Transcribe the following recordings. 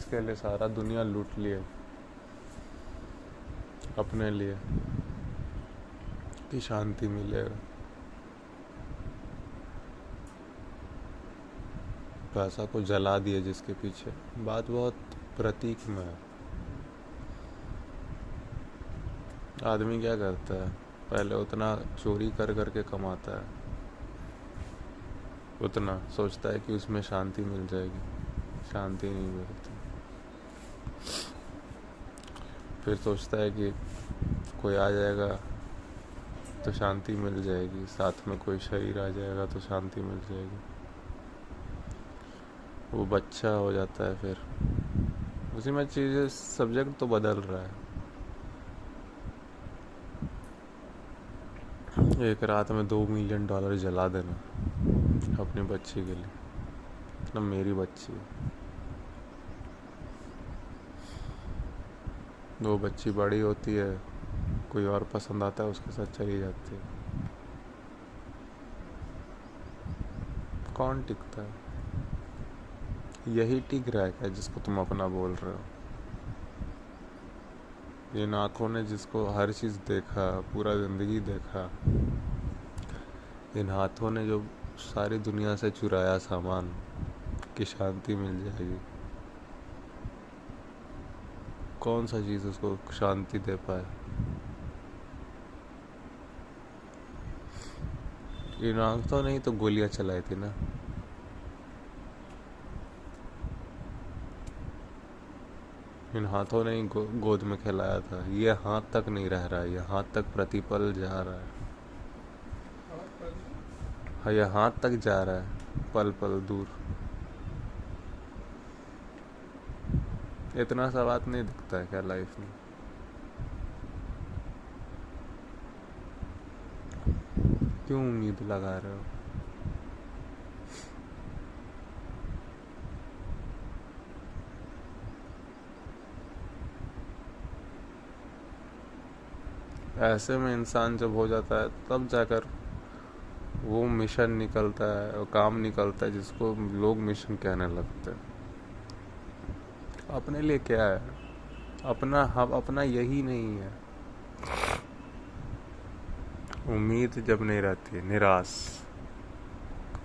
किसके लिए सारा दुनिया लूट लिए अपने लिए कि शांति मिलेगा। पैसा को जला दिए जिसके पीछे। बात बहुत प्रतीक में है। आदमी क्या करता है, पहले उतना चोरी कर करके कमाता है, उतना सोचता है कि उसमें शांति मिल जाएगी, शांति नहीं मिलती। फिर सोचता है कि कोई आ जाएगा तो शांति मिल जाएगी, साथ में कोई शरीर आ जाएगा तो शांति मिल जाएगी। वो बच्चा हो जाता है, फिर उसी में चीज़ें, सब्जेक्ट तो बदल रहा है। एक रात में $2 मिलियन जला देना अपनी बच्ची के लिए, मतलब मेरी बच्ची। वो बच्ची बड़ी होती है, कोई और पसंद आता है, उसके साथ चली जाती है। कौन टिकता है? यही टिक रहा है क्या जिसको तुम अपना बोल रहे हो? इन आँखों ने जिसको हर चीज़ देखा, पूरा ज़िंदगी देखा, इन हाथों ने जो सारी दुनिया से चुराया सामान कि शांति मिल जाएगी, कौन सा चीज़ उसको शांति दे पाए? इन आँखों ने ही तो गोलियां चलाई थी ना। इन हाथों ने ही गोद में खिलाया था। ये हाथ तक नहीं रह रहा है, ये हाथ तक प्रतिपल जा रहा है। हाँ, ये हाथ तक जा रहा है पल पल दूर। इतना सा बात नहीं दिखता है क्या लाइफ में? क्यों उम्मीद लगा रहे हो? ऐसे में इंसान जब हो जाता है तब जाकर वो मिशन निकलता है, वो काम निकलता है जिसको लोग मिशन कहने लगते हैं। अपने लिए क्या है? अपना हम अपना यही नहीं है। उम्मीद जब नहीं रहती, निराश।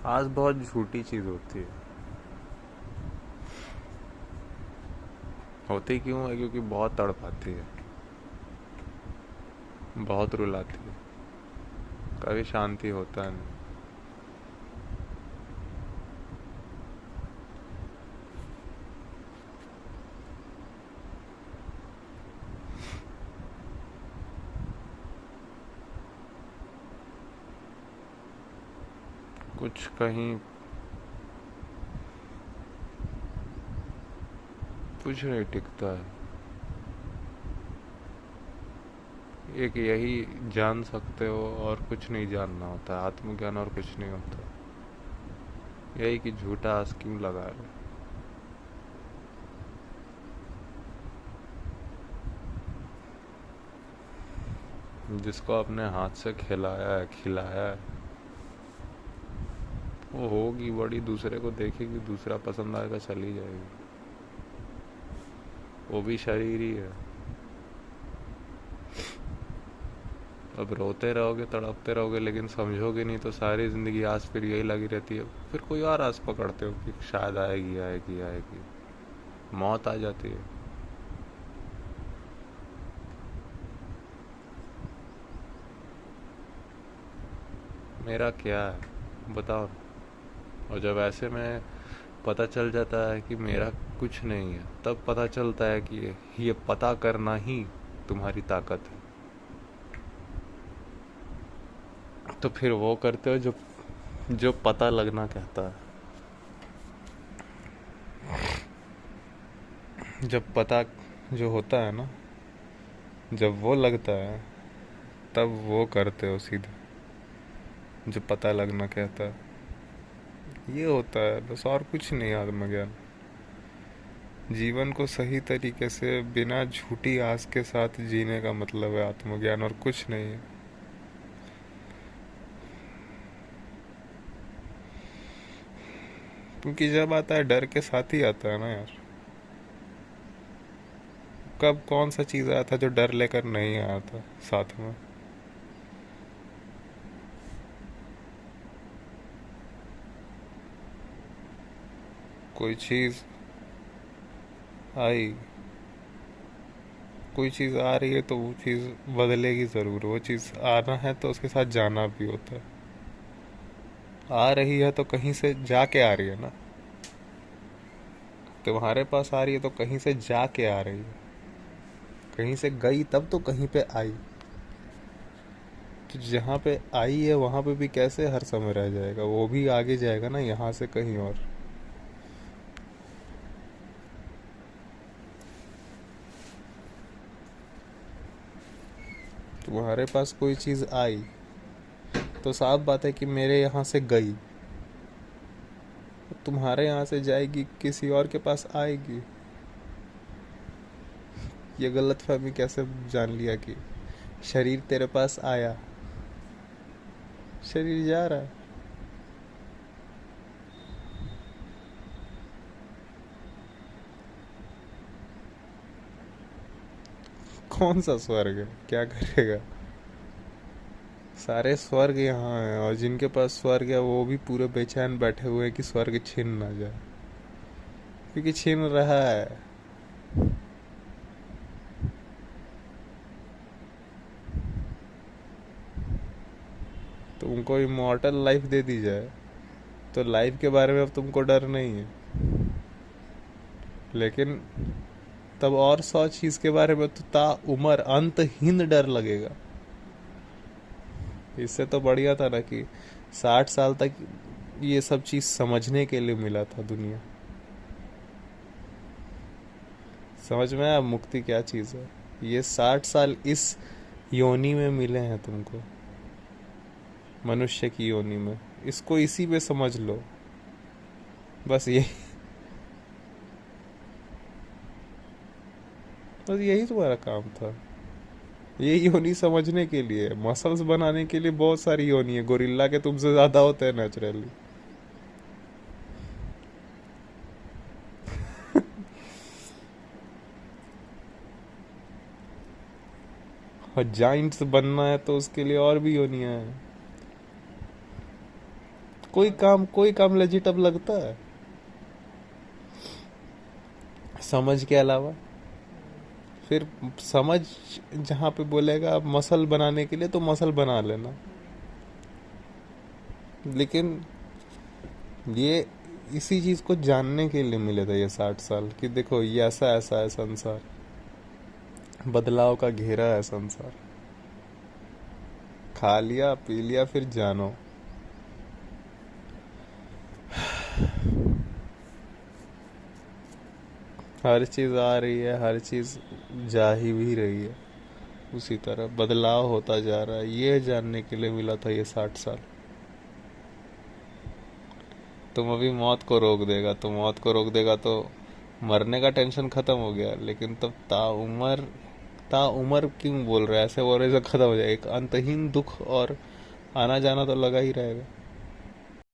आस बहुत झूठी चीज़ होती है। होती क्यों है? क्योंकि बहुत तड़पाती है, बहुत रुलाती है, कभी शांति होता नहीं। कुछ कहीं कुछ नहीं टिकता है। एक यही जान सकते हो और कुछ नहीं जानना होता है, आत्मज्ञान और कुछ नहीं होता। यही कि झूठा आस क्यों लगा रहे। जिसको अपने हाथ से खिलाया है, खिलाया है, वो होगी बड़ी, दूसरे को देखेगी, दूसरा पसंद आएगा, चली जाएगी। वो भी शरीर ही है। अब रोते रहोगे, तड़पते रहोगे, लेकिन समझोगे नहीं तो सारी जिंदगी आस फिर यही लगी रहती है। फिर कोई और आस पकड़ते हो कि शायद आएगी आएगी आएगी, मौत आ जाती है। मेरा क्या है बताओ? और जब ऐसे में पता चल जाता है कि मेरा कुछ नहीं है, तब पता चलता है कि ये पता करना ही तुम्हारी ताकत है। तो फिर वो करते हो जो जो पता लगना कहता है। जब पता जो होता है ना, जब वो लगता है तब वो करते हो सीधे जो पता लगना कहता है। ये होता है बस, और कुछ नहीं। आत्मज्ञान जीवन को सही तरीके से बिना झूठी आस के साथ जीने का मतलब है आत्मज्ञान, और कुछ नहीं है। क्योंकि जब आता है डर के साथ ही आता है ना यार। कब कौन सा चीज़ आया था जो डर लेकर नहीं आया था साथ में? कोई चीज़ आई, कोई चीज़ आ रही है तो वो चीज़ बदलेगी ज़रूर। वो चीज़ आना है तो उसके साथ जाना भी होता है। आ रही है तो कहीं से जाके आ रही है ना। तुम्हारे पास आ रही है तो कहीं से जाके आ रही है। कहीं से गई तब तो कहीं पे आई। तो जहाँ पे आई है वहाँ पे भी कैसे हर समय रह जाएगा? वो भी आगे जाएगा ना, यहाँ से कहीं और। तुम्हारे पास कोई चीज़ आई तो साफ बात है कि मेरे यहाँ से गई। तुम्हारे यहाँ से जाएगी, किसी और के पास आएगी। ये गलत फहमी कैसे जान लिया कि शरीर तेरे पास आया, शरीर जा रहा है। कौन सा स्वर्ग है, क्या करेगा? सारे स्वर्ग यहाँ हैं, और जिनके पास स्वर्ग है वो भी पूरे बेचैन बैठे हुए हैं कि स्वर्ग छीन ना जाए, क्योंकि छीन रहा है। तो उनको इमॉर्टल लाइफ दे दी जाए तो लाइफ के बारे में अब तुमको डर नहीं है। लेकिन तब और 100 चीज के बारे में तो ता उम्र अंतहीन डर लगेगा। इससे तो बढ़िया था ना कि 60 साल तक ये सब चीज समझने के लिए मिला था दुनिया। समझ में आया मुक्ति क्या चीज है? ये 60 साल इस योनि में मिले हैं तुमको, मनुष्य की योनि में। इसको इसी में समझ लो, बस यही तुम्हारा काम था। ये योनि समझने के लिए, मसल्स बनाने के लिए बहुत सारी योनि है। गोरिल्ला के तुमसे ज्यादा होते हैं नेचुरली। और जाइंट्स बनना है तो उसके लिए और भी योनियां हैं। कोई काम लेजिट अब लगता है समझ के अलावा? फिर समझ जहाँ पे बोलेगा मसल बनाने के लिए तो मसल बना लेना। लेकिन ये इसी चीज को जानने के लिए मिले थे ये 60 साल, कि देखो ये ऐसा ऐसा है संसार, बदलाव का घेरा है संसार। खा लिया पी लिया फिर जानो। हर चीज आ रही है, हर चीज जा ही भी रही है। उसी तरह बदलाव होता जा रहा है, ये जानने के लिए मिला था ये 60 साल। तुम अभी मौत को रोक देगा तो मौत को रोक देगा तो मरने का टेंशन खत्म हो गया। लेकिन तब ताउमर क्यों बोल रहा है? ऐसे बोल रहे तो खत्म हो जाएगा। एक अंतहीन दुख और आना जाना तो लगा ही रहेगा।